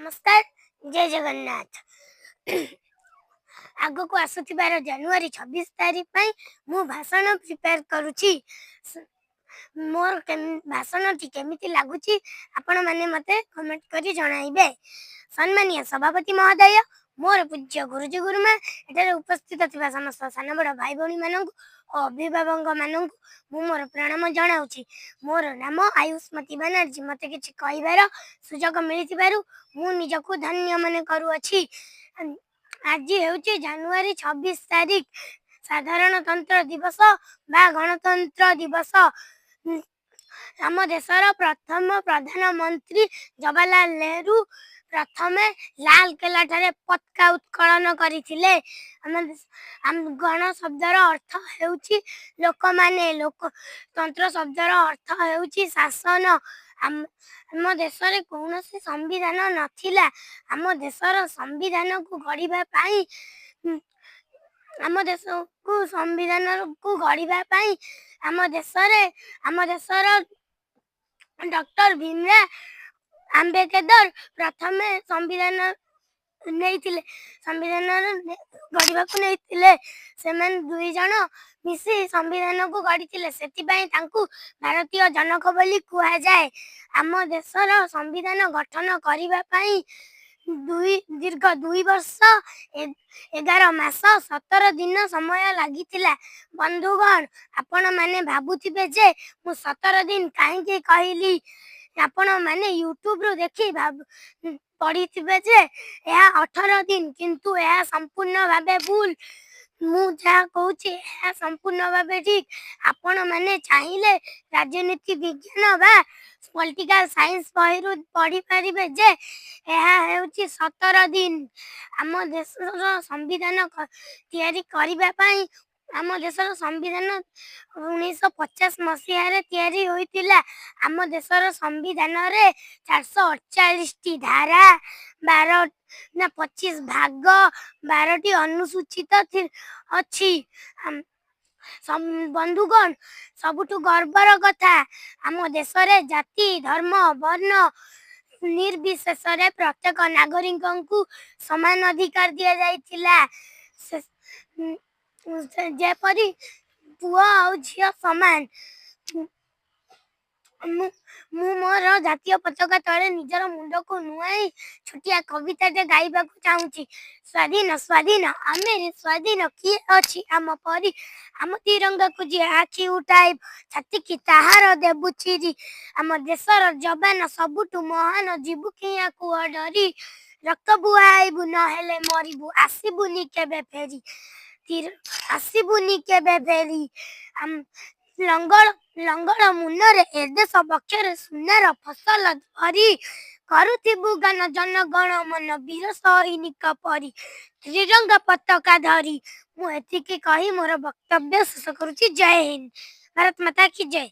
नमस्कार। जय जगन्नाथ। आग को आसुथिबार जनवरी 26 तारीख पाई मु भाषण प्रिपेयर करुची। मोर भाषण टी केमिति लागुची आपण माने मते कमेंट करी जणाइबे। सम्मानीय सभापति महोदय, मोर पूज्य गुरुजी गुरुमा, एठारे उपस्थित थिबा समस्त सान बड़ भाई भौणी मानंकु और अभिभावक मानंकु मु मोर प्रणाम जणाउची। मोर नाम आयुष्मती बनर्जी। मते किछि कहिबार सुजोग मिलिथिबारु मु निजको धन्य मन करूअछि। आज हेउची जनवरी 26 तारीख, साधारणतंत्र दिवस बा गणतंत्र दिवस। आम देशर प्रथम प्रधानमंत्री जवाहरलाल नेहरू प्रथमे लाल किला ठारे पताका उत्कलन करथिले। गण शब्दर अर्थ हेउची लोक माने, लोकतंत्र शब्दर अर्थ हेउची शासन। आम देशरे कौनसी संविधान नथिला। आम देशर संविधान को गढ़िबा पाई आम देश को संविधान को गढ़िबा पाई आम देशर डॉक्टर भीमराव आंबेडकर प्रथमे संविधान गढ़िबा को नैथिले। सेमन दुई जन मिसी संविधान को गढ़िथिले, सेतिबाई तांकु भारतीय जनक बोली कुहा जाए। आम देशर संविधान गठन करिबा पाई दीर्घ 2 वर्ष 11 मास 17 दिन समय लागिथिला। बंधुगण, आपण माने भाबुथिबे जे मु 17 दिन काहे कहली। आपण माने यूट्यूब रो देखि पढ़िथिबे जे यह 18 दिन, किंतु यह संपूर्ण भाबे भूल। मु जा कहूची यह संपूर्ण भाबे ठीक। आपण माने चाहिले राजनीति विज्ञान बा पॉलिटिकल साइंस बहिरु पढ़ी परिबे जे यह हेउची 17 दिन। आम देशर संविधान तैयारी करिबा पाई आम देशर संविधान 1950 मसीह रे तैयारी होइतिला। आम देशर संविधान रे 448 टी धारा, 25 भाग, 12 टी अनुसूचित अछि। बंधुगण, सबुठु गर्वर कथा आम देशरे जाति धर्म वर्ण निर्विशेष रे प्रत्येक नागरिक को समान अधिकार दिया जाइतिला। जेपरी पुआ और झिया समान। मु मोर जातीय पताका तले निजर मुंड को नुआई छोटिया कविता टे गाइबा को चाहूची। स्वाधीन स्वाधीन आमे स्वाधीन किए अछि आम परी, आम तिरंगा को जे आखि उठाई छाती की ताहार देबु चिरी। आम देशर जवान सबुठु महान जीवु किया को डरी। रक्त बुआइबु नहेले मरिबु आसीबुनी केबे फेरी। आसीबुनी केबे फेरी। लंगड़ मुन्नरे ए देश पक्षरे सुनार फसल धरी। करुथिबु गान जनगण मन वीर सैनिक परी। त्रिरंगा पताका धरी। मु एतिके कही मोर वक्तव्य शेष करूची। जय हिंद। भारत माता की जय।